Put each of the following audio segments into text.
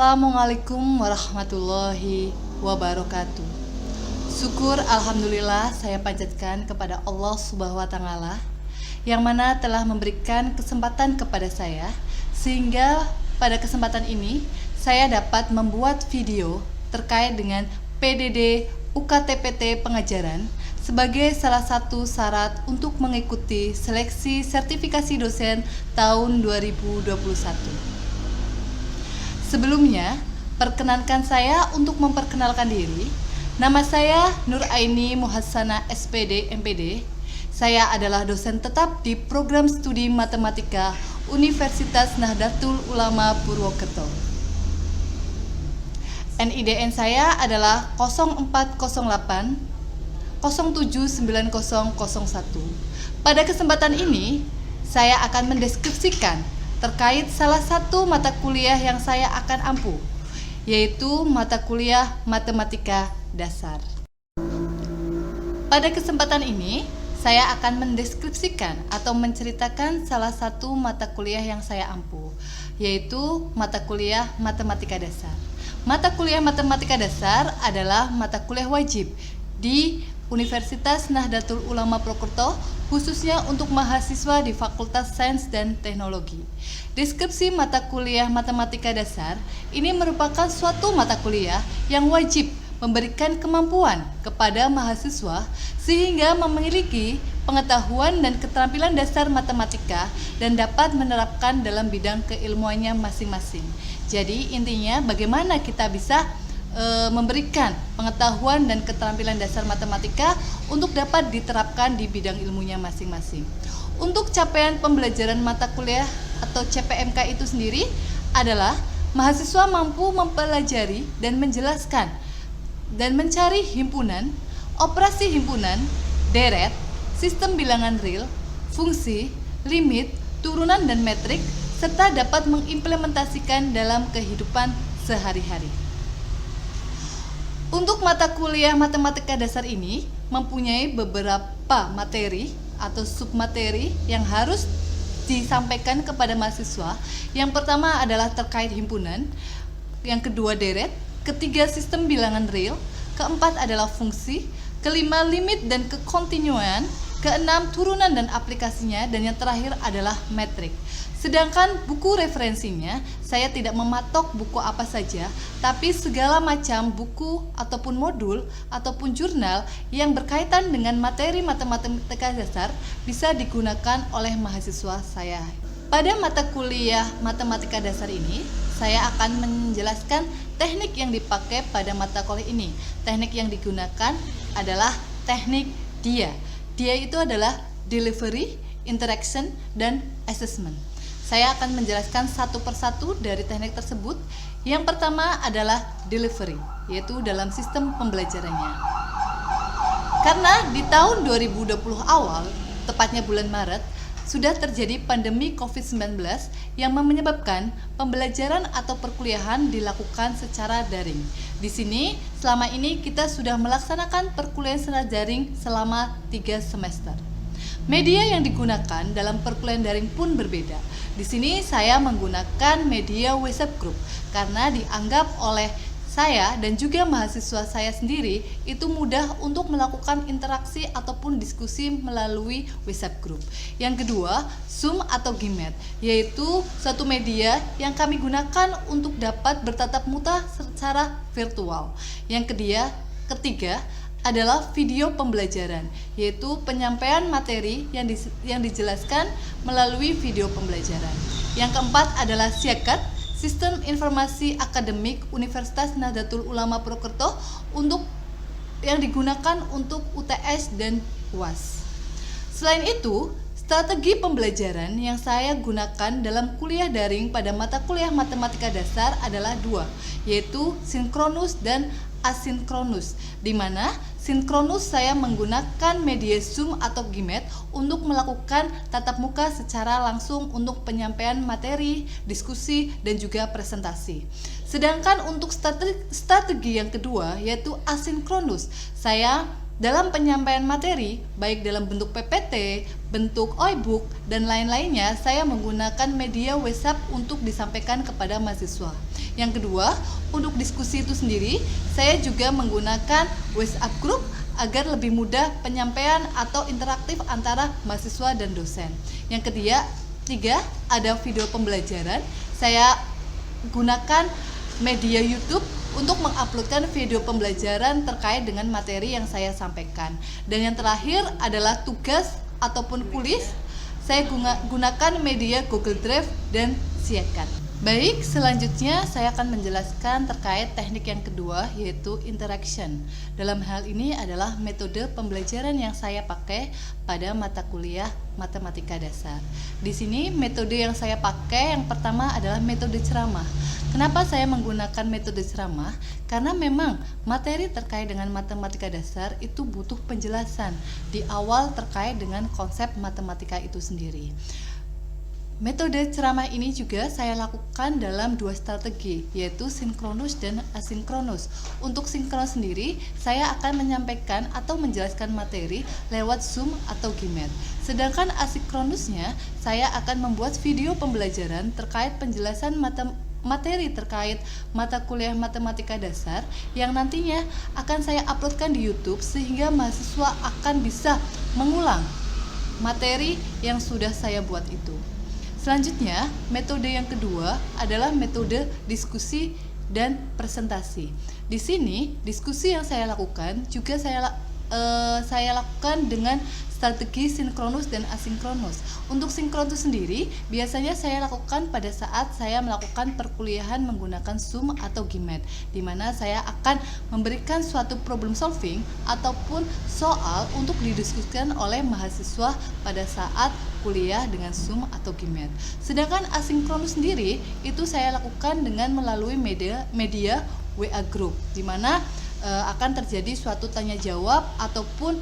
Assalamualaikum warahmatullahi wabarakatuh. Syukur alhamdulillah saya panjatkan kepada Allah Subhanahu wa taala yang mana telah memberikan kesempatan kepada saya sehingga pada kesempatan ini saya dapat membuat video terkait dengan PDD UKTPT pengajaran sebagai salah satu syarat untuk mengikuti seleksi sertifikasi dosen tahun 2021. Sebelumnya, perkenankan saya untuk memperkenalkan diri. Nama saya Nur Aini Muhassana SPD MPD. Saya adalah dosen tetap di Program Studi Matematika Universitas Nahdlatul Ulama Purwokerto. NIDN saya adalah 0408 079001. Pada kesempatan ini, saya akan mendeskripsikan terkait salah satu mata kuliah yang saya akan ampu, yaitu mata kuliah Matematika Dasar. Pada kesempatan ini, saya akan mendeskripsikan atau menceritakan salah satu mata kuliah yang saya ampu, yaitu mata kuliah Matematika Dasar. Mata kuliah Matematika Dasar adalah mata kuliah wajib di Universitas Nahdlatul Ulama Purwokerto, khususnya untuk mahasiswa di Fakultas Sains dan Teknologi. Deskripsi mata kuliah Matematika Dasar ini merupakan suatu mata kuliah yang wajib memberikan kemampuan kepada mahasiswa sehingga memiliki pengetahuan dan keterampilan dasar matematika dan dapat menerapkan dalam bidang keilmuannya masing-masing. Jadi intinya bagaimana kita bisa memberikan pengetahuan dan keterampilan dasar matematika untuk dapat diterapkan di bidang ilmunya masing-masing. Untuk capaian pembelajaran mata kuliah atau CPMK itu sendiri adalah mahasiswa mampu mempelajari dan menjelaskan dan mencari himpunan, operasi himpunan, deret, sistem bilangan real, fungsi, limit, turunan dan metrik, serta dapat mengimplementasikan dalam kehidupan sehari-hari. Untuk mata kuliah Matematika Dasar ini mempunyai beberapa materi atau submateri yang harus disampaikan kepada mahasiswa. Yang pertama adalah terkait himpunan, yang kedua deret, ketiga sistem bilangan real, keempat adalah fungsi, kelima limit dan kekontinuan, keenam turunan dan aplikasinya, dan yang terakhir adalah metrik. Sedangkan buku referensinya, saya tidak mematok buku apa saja, tapi segala macam buku ataupun modul ataupun jurnal yang berkaitan dengan materi Matematika Dasar bisa digunakan oleh mahasiswa saya. Pada mata kuliah Matematika Dasar ini, saya akan menjelaskan teknik yang dipakai pada mata kuliah ini. Teknik yang digunakan adalah teknik DIA. DIA itu adalah delivery, interaction, dan assessment. Saya akan menjelaskan satu persatu dari teknik tersebut. Yang pertama adalah delivery, yaitu dalam sistem pembelajarannya. Karena di tahun 2020 awal, tepatnya bulan Maret, sudah terjadi pandemi COVID-19 yang menyebabkan pembelajaran atau perkuliahan dilakukan secara daring. Di sini, selama ini kita sudah melaksanakan perkuliahan secara daring selama 3 semester. Media yang digunakan dalam perkuliahan daring pun berbeda. Di sini saya menggunakan media WhatsApp Group karena dianggap oleh saya dan juga mahasiswa saya sendiri itu mudah untuk melakukan interaksi ataupun diskusi melalui WhatsApp Group. Yang kedua, Zoom atau Gimet, yaitu suatu media yang kami gunakan untuk dapat bertatap muka secara virtual. Yang ketiga adalah video pembelajaran, yaitu penyampaian materi yang dijelaskan melalui video pembelajaran. Yang keempat adalah SIAKAT, Sistem Informasi Akademik Universitas Nahdlatul Ulama Purwokerto, yang digunakan untuk UTS dan UAS. Selain itu, strategi pembelajaran yang saya gunakan dalam kuliah daring pada mata kuliah Matematika Dasar adalah 2, yaitu sinkronus dan asinkronus, di mana sinkronus saya menggunakan media Zoom atau Gimet untuk melakukan tatap muka secara langsung untuk penyampaian materi, diskusi, dan juga presentasi. Sedangkan untuk strategi yang kedua, yaitu asinkronus, saya Dalam penyampaian materi, baik dalam bentuk PPT, bentuk e-book, dan lain-lainnya, saya menggunakan media WhatsApp untuk disampaikan kepada mahasiswa. Yang kedua, untuk diskusi itu sendiri, saya juga menggunakan WhatsApp group agar lebih mudah penyampaian atau interaktif antara mahasiswa dan dosen. Yang ketiga, ada video pembelajaran. Saya gunakan media YouTube untuk menguploadkan video pembelajaran terkait dengan materi yang saya sampaikan. Dan yang terakhir adalah tugas ataupun kuis. Saya gunakan media Google Drive dan Siakat. Baik, selanjutnya saya akan menjelaskan terkait teknik yang kedua, yaitu interaction. Dalam hal ini adalah metode pembelajaran yang saya pakai pada mata kuliah matematika dasar. Di sini metode yang saya pakai yang pertama adalah metode ceramah. Kenapa saya menggunakan metode ceramah? Karena memang materi terkait dengan matematika dasar itu butuh penjelasan di awal terkait dengan konsep matematika itu sendiri. Metode ceramah ini juga saya lakukan dalam dua strategi, yaitu sinkronus dan asinkronus. Untuk sinkronus sendiri, saya akan menyampaikan atau menjelaskan materi lewat Zoom atau Gimet. Sedangkan asinkronusnya, saya akan membuat video pembelajaran terkait penjelasan materi terkait mata kuliah matematika dasar yang nantinya akan saya uploadkan di YouTube sehingga mahasiswa akan bisa mengulang materi yang sudah saya buat itu. Selanjutnya, metode yang kedua adalah metode diskusi dan presentasi. Di sini, diskusi yang saya lakukan juga saya lakukan dengan strategi sinkronus dan asinkronus. Untuk sinkronus sendiri, biasanya saya lakukan pada saat saya melakukan perkuliahan menggunakan Zoom atau Gimet, di mana saya akan memberikan suatu problem solving ataupun soal untuk didiskusikan oleh mahasiswa pada saat kuliah dengan Zoom atau Gimet. Sedangkan asinkronus sendiri itu saya lakukan dengan melalui media WA Group, di mana akan terjadi suatu tanya jawab ataupun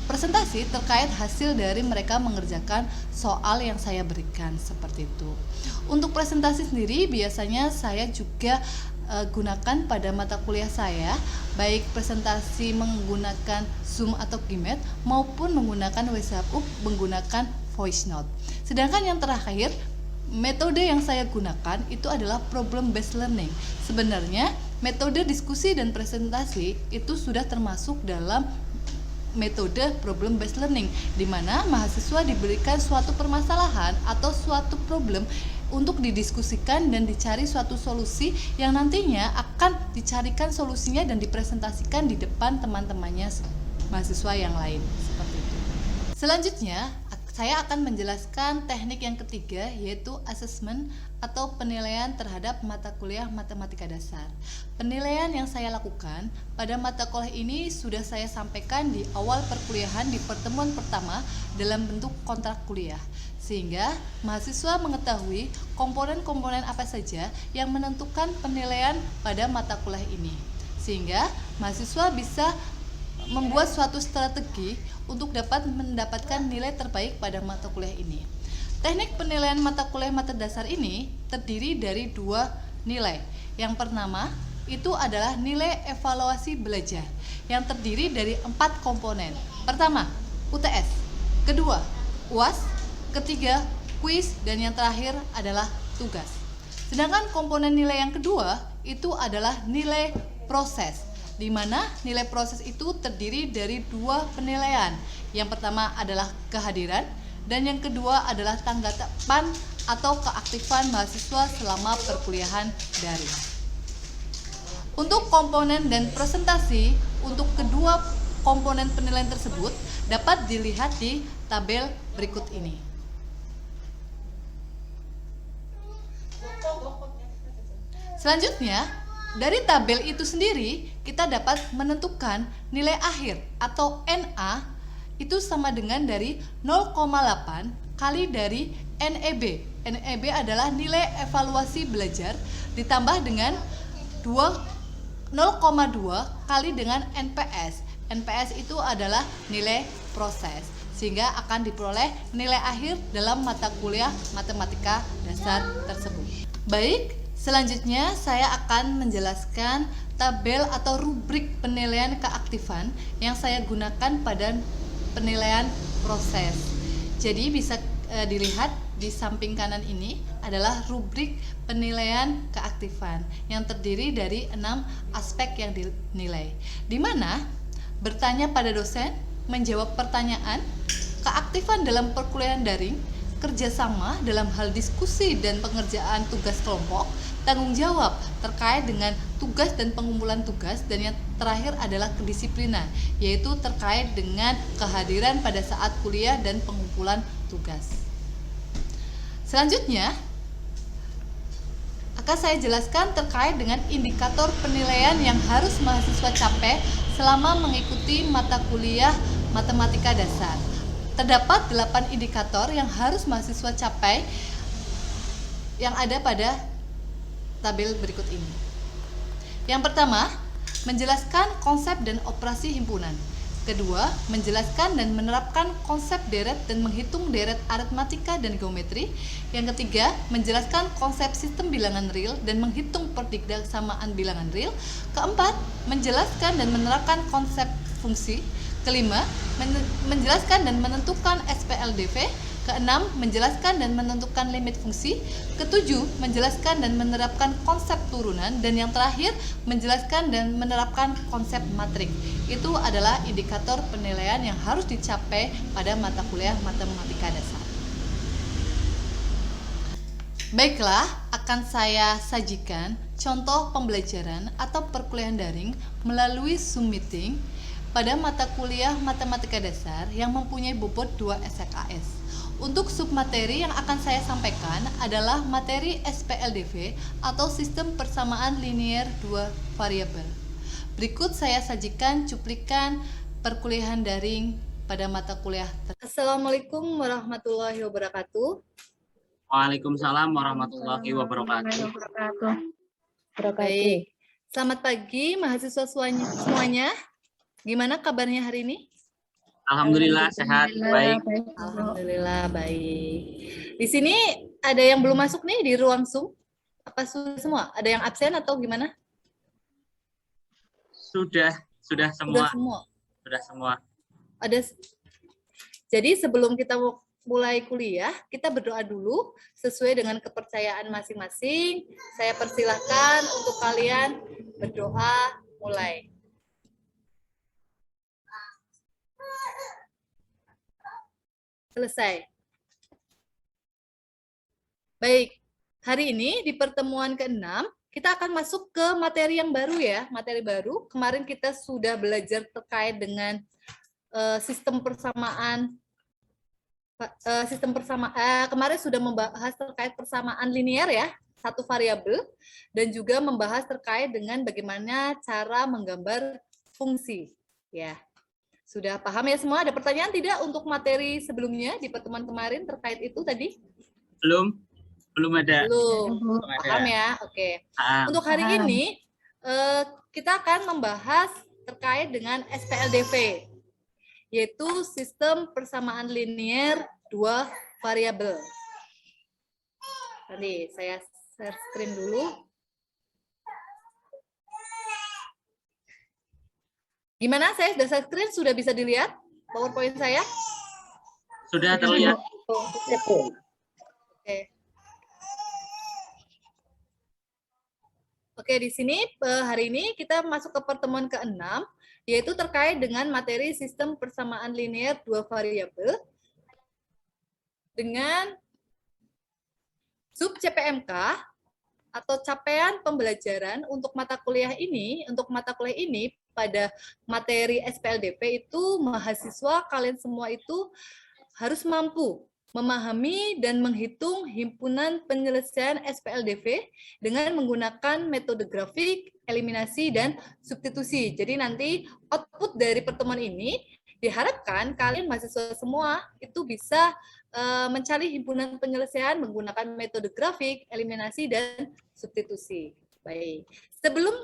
presentasi terkait hasil dari mereka mengerjakan soal yang saya berikan, seperti itu. Untuk presentasi sendiri biasanya saya juga gunakan pada mata kuliah saya, baik presentasi menggunakan Zoom atau Gimet maupun menggunakan WhatsApp menggunakan voice note. Sedangkan yang terakhir, metode yang saya gunakan itu adalah problem based learning. Sebenarnya metode diskusi dan presentasi itu sudah termasuk dalam metode problem based learning, di mana mahasiswa diberikan suatu permasalahan atau suatu problem untuk didiskusikan dan dicari suatu solusi yang nantinya akan dicarikan solusinya dan dipresentasikan di depan teman-temannya mahasiswa yang lain, seperti itu. Selanjutnya, saya akan menjelaskan teknik yang ketiga, yaitu assessment atau penilaian terhadap mata kuliah matematika dasar. Penilaian yang saya lakukan pada mata kuliah ini sudah saya sampaikan di awal perkuliahan di pertemuan pertama dalam bentuk kontrak kuliah, sehingga mahasiswa mengetahui komponen-komponen apa saja yang menentukan penilaian pada mata kuliah ini, sehingga mahasiswa bisa membuat suatu strategi untuk dapat mendapatkan nilai terbaik pada mata kuliah ini. Teknik penilaian mata kuliah mata dasar ini terdiri dari dua nilai. Yang pertama itu adalah nilai evaluasi belajar yang terdiri dari 4 komponen. Pertama, UTS. Kedua, UAS. Ketiga, kuis. Dan yang terakhir adalah tugas. Sedangkan komponen nilai yang kedua itu adalah nilai proses, di mana nilai proses itu terdiri dari 2 penilaian. Yang pertama adalah kehadiran dan yang kedua adalah tanggapan atau keaktifan mahasiswa selama perkuliahan daring. Untuk komponen dan presentasi untuk kedua komponen penilaian tersebut dapat dilihat di tabel berikut ini. Selanjutnya, dari tabel itu sendiri kita dapat menentukan nilai akhir atau NA itu sama dengan dari 0,8 kali dari NEB. NEB adalah nilai evaluasi belajar ditambah dengan 0,2 kali dengan NPS. NPS itu adalah nilai proses, sehingga akan diperoleh nilai akhir dalam mata kuliah matematika dasar tersebut. Baik, Selanjutnya, saya akan menjelaskan tabel atau rubrik penilaian keaktifan yang saya gunakan pada penilaian proses. Jadi bisa dilihat di samping kanan ini adalah rubrik penilaian keaktifan yang terdiri dari 6 aspek yang dinilai, di mana bertanya pada dosen, menjawab pertanyaan, keaktifan dalam perkuliahan daring, kerjasama dalam hal diskusi dan pengerjaan tugas kelompok, tanggung jawab terkait dengan tugas dan pengumpulan tugas, dan yang terakhir adalah kedisiplinan, yaitu terkait dengan kehadiran pada saat kuliah dan pengumpulan tugas. Selanjutnya akan saya jelaskan terkait dengan indikator penilaian yang harus mahasiswa capai selama mengikuti mata kuliah matematika dasar. Terdapat 8 indikator yang harus mahasiswa capai yang ada pada tabel berikut ini. Yang pertama, menjelaskan konsep dan operasi himpunan. Kedua, menjelaskan dan menerapkan konsep deret dan menghitung deret aritmatika dan geometri. Yang ketiga, menjelaskan konsep sistem bilangan real dan menghitung perdiksamaan bilangan real. Keempat, menjelaskan dan menerapkan konsep fungsi. Kelima, menjelaskan dan menentukan SPLDV. Keenam, menjelaskan dan menentukan limit fungsi. Ketujuh, menjelaskan dan menerapkan konsep turunan. Dan yang terakhir, menjelaskan dan menerapkan konsep matrik. Itu adalah indikator penilaian yang harus dicapai pada mata kuliah matematika dasar. Baiklah, akan saya sajikan contoh pembelajaran atau perkuliahan daring melalui Zoom meeting pada mata kuliah matematika dasar yang mempunyai bobot 2 SKS. Untuk submateri yang akan saya sampaikan adalah materi SPLDV atau sistem persamaan linear 2 variabel. Berikut saya sajikan cuplikan perkuliahan daring pada mata kuliah. Assalamualaikum warahmatullahi wabarakatuh. Waalaikumsalam warahmatullahi wabarakatuh. Baik, selamat pagi mahasiswa semuanya. Gimana kabarnya hari ini? Alhamdulillah sehat, baik. Alhamdulillah baik. Di sini ada yang belum masuk nih di ruang Zoom? Apa sudah semua? Ada yang absen atau gimana? Sudah semua. Sudah semua. Jadi sebelum kita mulai kuliah, kita berdoa dulu sesuai dengan kepercayaan masing-masing. Saya persilahkan untuk kalian berdoa mulai. Selesai. Baik, hari ini di pertemuan ke-6 kita akan masuk ke materi yang baru ya, materi baru. Kemarin kita sudah belajar terkait dengan sistem persamaan. Kemarin sudah membahas terkait persamaan linear ya, satu variabel, dan juga membahas terkait dengan bagaimana cara menggambar fungsi. Ya, sudah paham ya semua? Ada pertanyaan tidak untuk materi sebelumnya di pertemuan kemarin terkait itu tadi? Belum ada. Belum paham ya? Oke. Untuk hari ini kita akan membahas terkait dengan SPLDV, yaitu sistem persamaan linear 2 variabel. Tadi saya share screen dulu. Gimana? Saya sudah share screen, sudah bisa dilihat PowerPoint saya? Sudah terlihat. Oke. Oke, di sini hari ini kita masuk ke pertemuan ke-6, yaitu terkait dengan materi sistem persamaan linear 2 variabel dengan sub CPMK atau capaian pembelajaran untuk mata kuliah ini. Untuk mata kuliah ini pada materi SPLDV itu mahasiswa kalian semua itu harus mampu memahami dan menghitung himpunan penyelesaian SPLDV dengan menggunakan metode grafik, eliminasi, dan substitusi. Jadi nanti output dari pertemuan ini diharapkan kalian mahasiswa semua itu bisa mencari himpunan penyelesaian menggunakan metode grafik, eliminasi, dan substitusi. Baik. Sebelum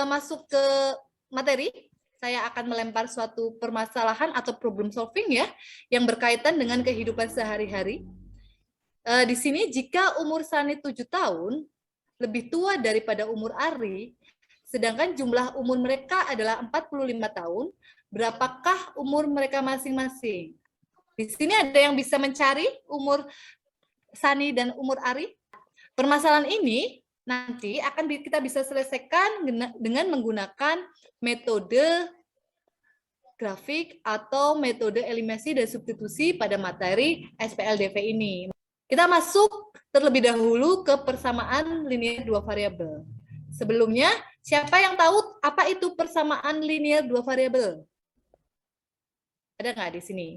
masuk ke materi, saya akan melempar suatu permasalahan atau problem solving ya, yang berkaitan dengan kehidupan sehari-hari. Di sini jika umur Sani 7 tahun, lebih tua daripada umur Ari, sedangkan jumlah umur mereka adalah 45 tahun, berapakah umur mereka masing-masing? Di sini ada yang bisa mencari umur Sani dan umur Ari? Permasalahan ini nanti akan kita bisa selesaikan dengan menggunakan metode grafik atau metode eliminasi dan substitusi pada materi SPLDV ini. Kita masuk terlebih dahulu ke persamaan linear dua variabel. Sebelumnya, siapa yang tahu apa itu persamaan linear dua variabel? Ada nggak di sini?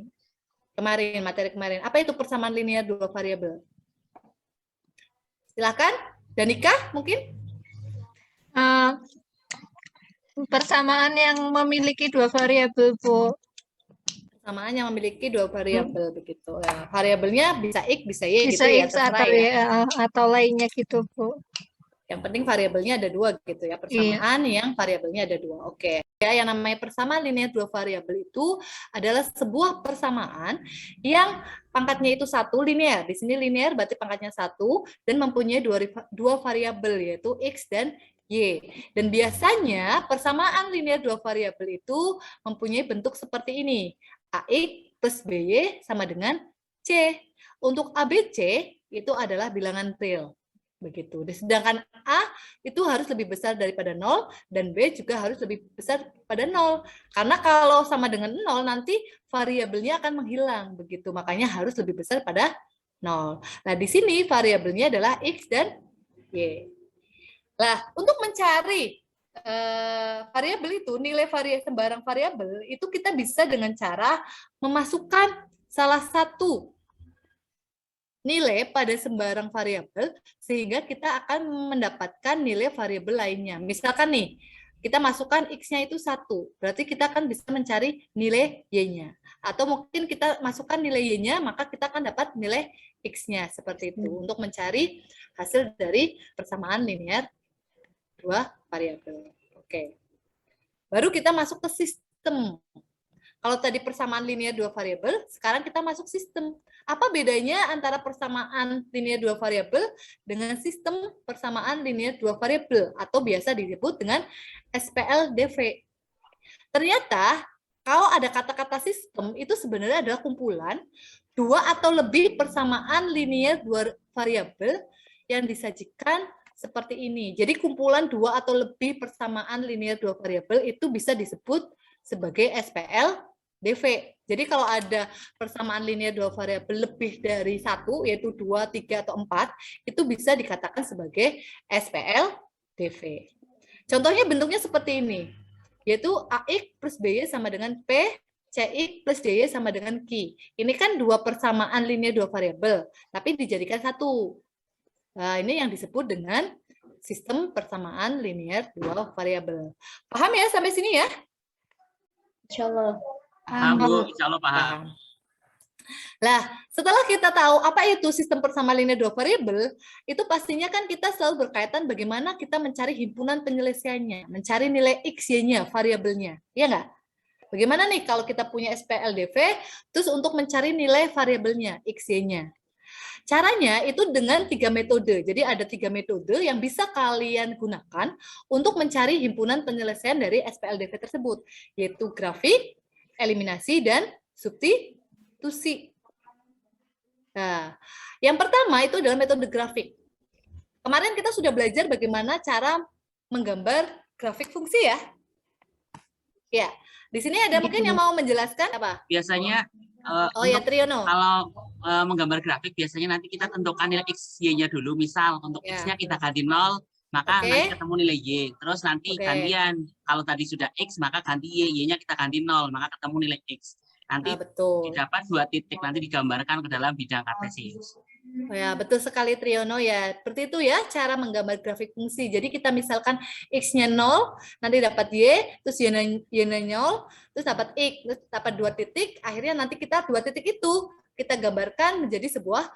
Kemarin, materi kemarin. Apa itu persamaan linear dua variabel? Silakan, Danika mungkin? Persamaan yang memiliki dua variabel, Bu. Persamaan yang memiliki dua variabel begitu. Ya, variabelnya bisa X, bisa Y Bisa gitu ya, X atau ya. atau lainnya gitu, Bu. Yang penting variabelnya ada dua gitu ya. Persamaan yang variabelnya ada dua. Oke. Ya, yang namanya persamaan linear dua variabel itu adalah sebuah persamaan yang pangkatnya itu satu linear. Di sini linear berarti pangkatnya satu dan mempunyai dua variabel yaitu X dan Y. Dan biasanya persamaan linear dua variabel itu mempunyai bentuk seperti ini. AX plus BY sama dengan C. Untuk ABC itu adalah bilangan real. Begitu. Sedangkan A itu harus lebih besar daripada 0 dan B juga harus lebih besar pada 0. Karena kalau sama dengan 0 nanti variabelnya akan menghilang begitu. Makanya harus lebih besar pada 0. Nah, di sini variabelnya adalah X dan Y. Nah, untuk mencari variabel itu, nilai sembarang variabel itu kita bisa dengan cara memasukkan salah satu nilai pada sembarang variabel sehingga kita akan mendapatkan nilai variabel lainnya. Misalkan nih, kita masukkan X-nya itu 1, berarti kita akan bisa mencari nilai Y-nya. Atau mungkin kita masukkan nilai Y-nya, maka kita akan dapat nilai X-nya, seperti itu, untuk mencari hasil dari persamaan linear dua variabel. Oke. Baru kita masuk ke sistem. Kalau tadi persamaan linear dua variabel, sekarang kita masuk sistem. Apa bedanya antara persamaan linear dua variabel dengan sistem persamaan linear dua variabel atau biasa disebut dengan SPLDV? Ternyata kalau ada kata-kata sistem itu sebenarnya adalah kumpulan dua atau lebih persamaan linear dua variabel yang disajikan seperti ini. Jadi kumpulan dua atau lebih persamaan linear dua variabel itu bisa disebut sebagai SPLDV. Jadi kalau ada persamaan linear dua variabel lebih dari satu, yaitu 2, 3, atau 4, itu bisa dikatakan sebagai SPLDV. Contohnya bentuknya seperti ini, yaitu AX plus BY sama dengan P, CX plus DY sama dengan Q. Ini kan dua persamaan linear dua variabel, tapi dijadikan satu. Nah, ini yang disebut dengan sistem persamaan linear dua variabel. Paham ya sampai sini ya? Insya Allah. Paham, Bu. Insya Allah paham. Nah, setelah kita tahu apa itu sistem persamaan linear dua variabel, itu pastinya kan kita selalu berkaitan bagaimana kita mencari himpunan penyelesaiannya, mencari nilai X, Y-nya, variabelnya. Iya nggak? Bagaimana nih kalau kita punya SPLDV, terus untuk mencari nilai variabelnya, X, Y-nya? Caranya itu dengan 3 metode. Jadi ada 3 metode yang bisa kalian gunakan untuk mencari himpunan penyelesaian dari SPLDV tersebut, yaitu grafik, eliminasi, dan substitusi. Nah, yang pertama itu adalah metode grafik. Kemarin kita sudah belajar bagaimana cara menggambar grafik fungsi ya. Ya, di sini ada mungkin yang mau menjelaskan apa? Biasanya Triyono. Kalau menggambar grafik biasanya nanti kita tentukan nilai X, Y-nya dulu. Misal untuk X-nya kita ganti 0, maka nanti ketemu nilai Y. Terus nanti gantian, kalau tadi sudah X, maka ganti Y. Y-nya kita ganti 0, maka ketemu nilai X. Nanti didapat 2 titik, nanti digambarkan ke dalam bidang kartesius. Ya, betul sekali Triyono ya. Seperti itu ya cara menggambar grafik fungsi. Jadi kita misalkan X-nya 0, nanti dapat Y, terus Y-nya 0, terus dapat X, terus dapat 2 titik, akhirnya nanti kita 2 titik itu kita gambarkan menjadi sebuah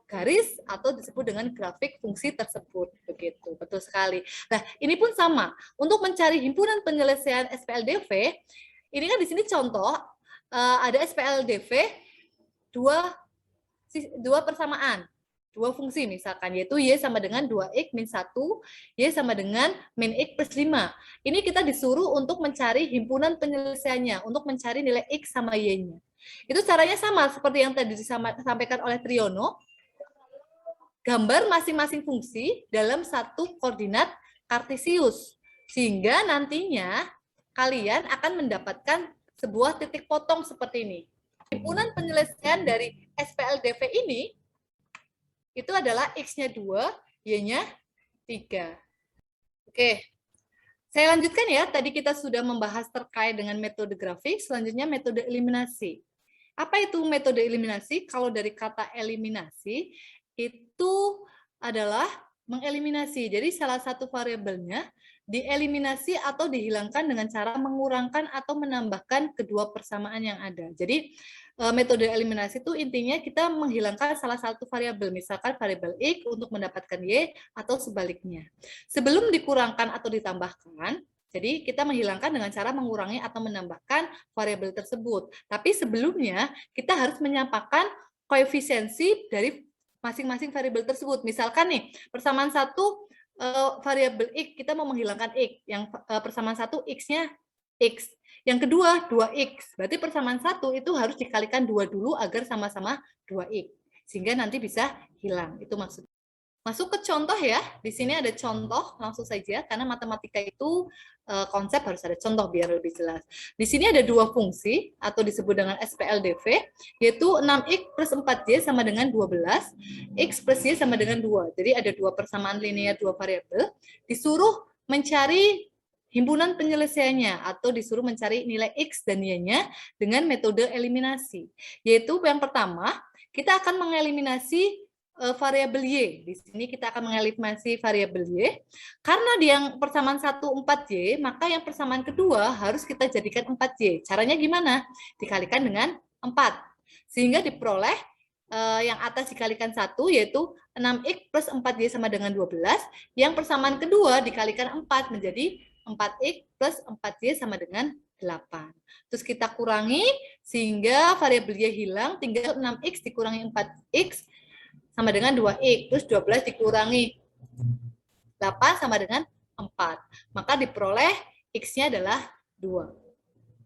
garis atau disebut dengan grafik fungsi tersebut. Begitu, betul sekali. Nah, ini pun sama. Untuk mencari himpunan penyelesaian SPLDV, ini kan di sini contoh ada SPLDV dua persamaan. dua fungsi misalkan, yaitu Y sama dengan 2X min 1, Y sama dengan min X plus 5. Ini kita disuruh untuk mencari himpunan penyelesaiannya, untuk mencari nilai X sama Y-nya. Itu caranya sama seperti yang tadi disampaikan oleh Triyono. Gambar masing-masing fungsi dalam satu koordinat kartesius. Sehingga nantinya kalian akan mendapatkan sebuah titik potong seperti ini. Himpunan penyelesaian dari SPLDV ini itu adalah X-nya 2, Y-nya 3. Oke, saya lanjutkan ya. Tadi kita sudah membahas terkait dengan metode grafik, selanjutnya metode eliminasi. Apa itu metode eliminasi? Kalau dari kata eliminasi, itu adalah mengeliminasi. Jadi salah satu variabelnya dieliminasi atau dihilangkan dengan cara mengurangkan atau menambahkan kedua persamaan yang ada. Jadi metode eliminasi itu intinya kita menghilangkan salah satu variabel, misalkan variabel X untuk mendapatkan Y atau sebaliknya. Sebelum dikurangkan atau ditambahkan, jadi kita menghilangkan dengan cara mengurangi atau menambahkan variabel tersebut. Tapi sebelumnya kita harus menyampaikan koefisiensi dari masing-masing variabel tersebut. Misalkan nih, persamaan satu variabel X, kita mau menghilangkan X. Yang persamaan satu X-nya X. Yang kedua 2X. Berarti persamaan satu itu harus dikalikan 2 dulu agar sama-sama 2X. Sehingga nanti bisa hilang. Itu maksudnya. Masuk ke contoh ya. Di sini ada contoh langsung saja. Karena matematika itu konsep harus ada contoh biar lebih jelas. Di sini ada dua fungsi atau disebut dengan SPLDV, yaitu 6X plus 4Y sama dengan 12, X plus Y sama dengan 2. Jadi ada dua persamaan linear dua variabel. Disuruh mencari himpunan penyelesaiannya atau disuruh mencari nilai X dan Y-nya dengan metode eliminasi. Yaitu yang pertama, kita akan mengeliminasi variabel Y. Di sini kita akan mengeliminasi variabel Y. Karena di yang persamaan 1 4Y, maka yang persamaan kedua harus kita jadikan 4Y. Caranya gimana? Dikalikan dengan 4. Sehingga diperoleh yang atas dikalikan 1 yaitu 6X plus 4Y sama dengan 12. Yang persamaan kedua dikalikan 4 menjadi 4X plus 4Y sama dengan 8. Terus kita kurangi sehingga variabel Y hilang, tinggal 6X dikurangi 4X sama dengan 2X. Terus 12 dikurangi 8 sama dengan 4. Maka diperoleh X-nya adalah 2.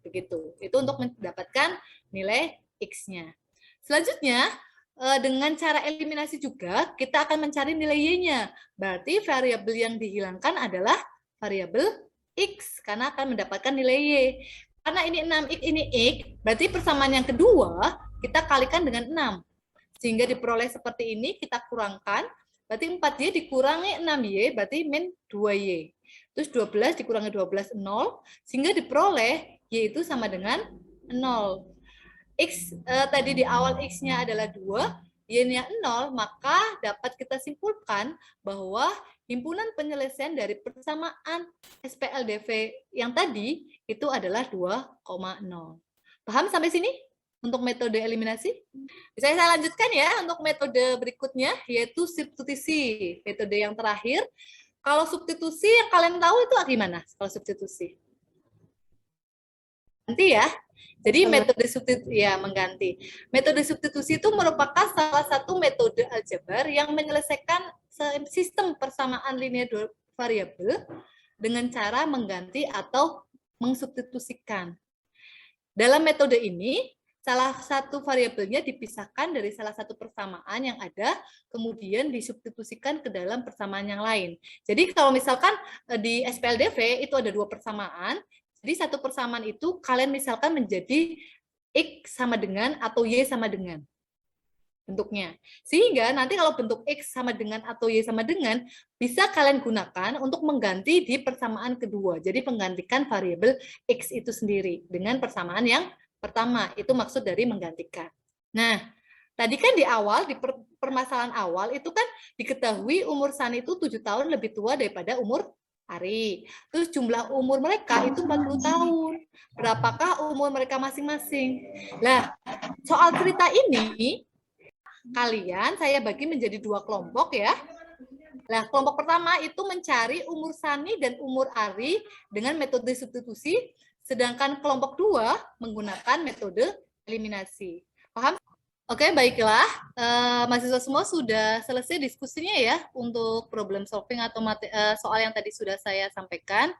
Begitu. Itu untuk mendapatkan nilai X-nya. Selanjutnya, dengan cara eliminasi juga, kita akan mencari nilai Y-nya. Berarti variabel yang dihilangkan adalah variabel X, karena akan mendapatkan nilai Y. Karena ini 6X, ini X, berarti persamaan yang kedua, kita kalikan dengan 6. Sehingga diperoleh seperti ini, kita kurangkan, berarti 4Y dikurangi 6Y, berarti min 2Y. Terus 12 dikurangi 12, 0, sehingga diperoleh Y itu sama dengan 0. X tadi di awal X-nya adalah 2, Y-nya 0, maka dapat kita simpulkan bahwa himpunan penyelesaian dari persamaan SPLDV yang tadi itu adalah 2,0. Paham sampai sini untuk metode eliminasi? Bisa saya lanjutkan ya untuk metode berikutnya, yaitu substitusi. Metode yang terakhir. Kalau substitusi yang kalian tahu itu gimana kalau substitusi? Nanti ya. Jadi metode substitusi ya mengganti. Metode substitusi itu merupakan salah satu metode aljabar yang menyelesaikan sistem persamaan linear dua variabel dengan cara mengganti atau mengsubstitusikan. Dalam metode ini, salah satu variabelnya dipisahkan dari salah satu persamaan yang ada, kemudian disubstitusikan ke dalam persamaan yang lain. Jadi kalau misalkan di SPLDV itu ada dua persamaan, jadi satu persamaan itu kalian misalkan menjadi X sama dengan atau Y sama dengan bentuknya. Sehingga nanti kalau bentuk X sama dengan atau Y sama dengan bisa kalian gunakan untuk mengganti di persamaan kedua. Jadi menggantikan variabel X itu sendiri dengan persamaan yang pertama. Itu maksud dari menggantikan. Nah, tadi kan di awal, di permasalahan awal itu kan diketahui umur Sani itu 7 tahun lebih tua daripada umur Ari. Terus jumlah umur mereka itu 40 tahun. Berapakah umur mereka masing-masing? Nah, soal cerita ini, kalian saya bagi menjadi dua kelompok ya. Nah, kelompok pertama itu mencari umur Sani dan umur Ari dengan metode substitusi, sedangkan kelompok dua menggunakan metode eliminasi. Paham? Oke, baiklah. Mahasiswa semua sudah selesai diskusinya ya untuk problem solving atau soal yang tadi sudah saya sampaikan.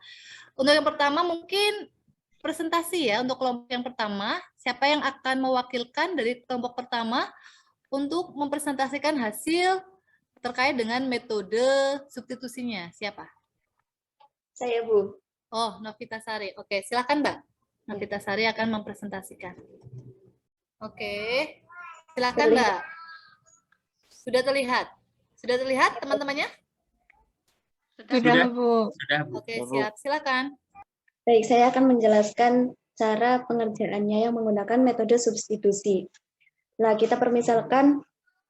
Untuk yang pertama mungkin presentasi ya. Untuk kelompok yang pertama, siapa yang akan mewakilkan dari kelompok pertama untuk mempresentasikan hasil terkait dengan metode substitusinya? Siapa? Saya, Bu. Oh, Novita Sari. Oke, silakan Mbak. Novita Sari akan mempresentasikan. Oke, silakan Mbak. Sudah terlihat? Sudah terlihat teman-temannya? Sudah, Bu. Sudah, Bu. Oke, siap. Silakan. Baik, saya akan menjelaskan cara pengerjaannya yang menggunakan metode substitusi. Nah, kita permisalkan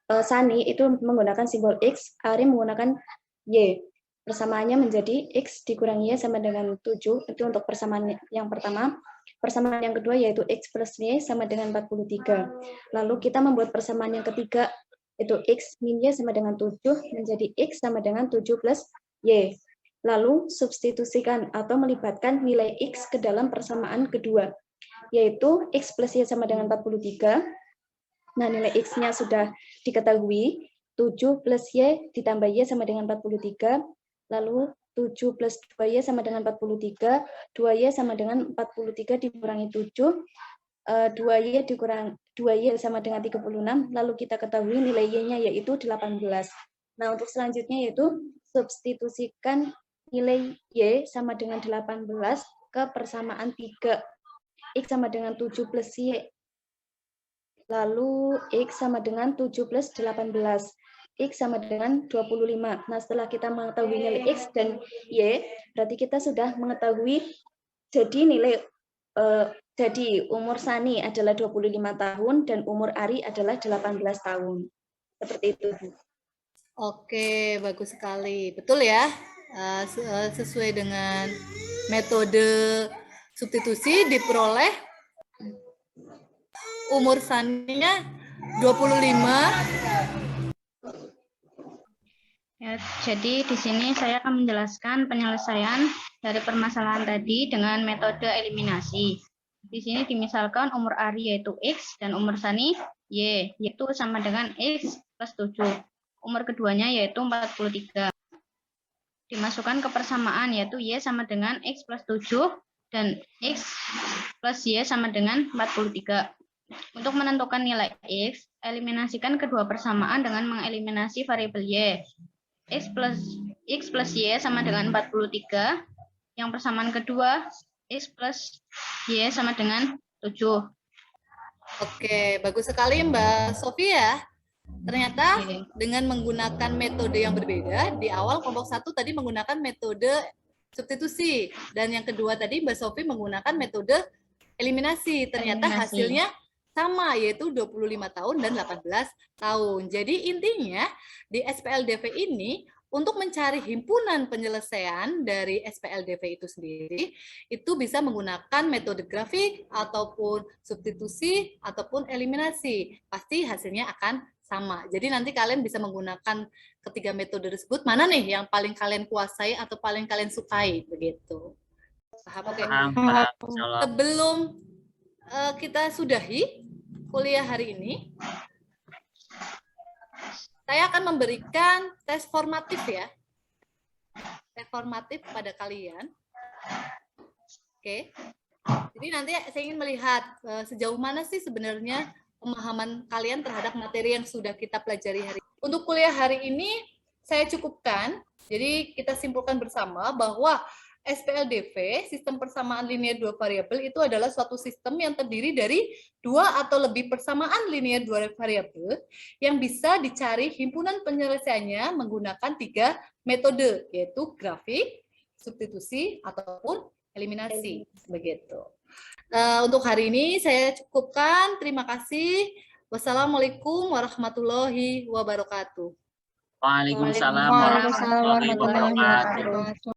Sani itu menggunakan simbol X, Ari menggunakan Y. Persamaannya menjadi X dikurangi Y sama dengan 7, itu untuk persamaan yang pertama. Persamaan yang kedua yaitu X plus Y sama dengan 43. Lalu kita membuat persamaan yang ketiga, itu X min Y sama dengan 7, menjadi X sama dengan 7 plus Y. Lalu substitusikan atau melibatkan nilai X ke dalam persamaan kedua, yaitu X plus Y sama dengan 43. Nah, nilai X-nya sudah diketahui, 7 plus Y ditambah Y sama dengan 43, lalu 7 plus 2Y sama dengan 43, 2Y sama dengan 43 dikurangi 7, 2Y dikurang 2Y sama dengan 36, lalu kita ketahui nilai Y-nya yaitu 18. Nah, untuk selanjutnya yaitu substitusikan nilai Y sama dengan 18 ke persamaan 3. X sama dengan 7 plus Y. Lalu X sama dengan 7 plus 18. X sama dengan 25. Nah, setelah kita mengetahui nilai X dan Y, berarti kita sudah mengetahui jadi nilai jadi umur Sani adalah 25 tahun dan umur Ari adalah 18 tahun. Seperti itu, Bu. Oke, bagus sekali. Betul ya? Sesuai dengan metode substitusi diperoleh umur Saninya 25. Ya, jadi di sini saya akan menjelaskan penyelesaian dari permasalahan tadi dengan metode eliminasi. Di sini dimisalkan umur Ari yaitu X dan umur Sani Y, yaitu sama dengan X plus 7. Umur keduanya yaitu 43. Dimasukkan ke persamaan yaitu Y sama dengan X plus 7 dan X plus Y sama dengan 43. Untuk menentukan nilai X, eliminasikan kedua persamaan dengan mengeliminasi variabel Y. X plus Y sama dengan 43. Yang persamaan kedua, X plus Y sama dengan 7. Oke, bagus sekali Mbak Sofia. Ternyata dengan menggunakan metode yang berbeda, di awal kelompok 1 tadi menggunakan metode substitusi, dan yang kedua tadi Mbak Sofi menggunakan metode eliminasi. Ternyata hasilnya sama, yaitu 25 tahun dan 18 tahun. Jadi intinya di SPLDV ini untuk mencari himpunan penyelesaian dari SPLDV itu sendiri, itu bisa menggunakan metode grafik ataupun substitusi ataupun eliminasi. Pasti hasilnya akan sama. Jadi nanti kalian bisa menggunakan ketiga metode tersebut, mana nih yang paling kalian kuasai atau paling kalian sukai, begitu. Paham? Oke. Sebelum kita sudahi kuliah hari ini, saya akan memberikan tes formatif ya. Tes formatif pada kalian. Oke. Jadi nanti saya ingin melihat sejauh mana sih sebenarnya pemahaman kalian terhadap materi yang sudah kita pelajari hari ini. Untuk kuliah hari ini saya cukupkan. Jadi kita simpulkan bersama bahwa SPLDV, sistem persamaan linear dua variabel, itu adalah suatu sistem yang terdiri dari dua atau lebih persamaan linear dua variabel yang bisa dicari himpunan penyelesaiannya menggunakan 3 metode, yaitu grafik, substitusi, ataupun eliminasi. Begitu. Untuk hari ini saya cukupkan. Terima kasih. Wassalamualaikum warahmatullahi wabarakatuh. Waalaikumsalam warahmatullahi wabarakatuh.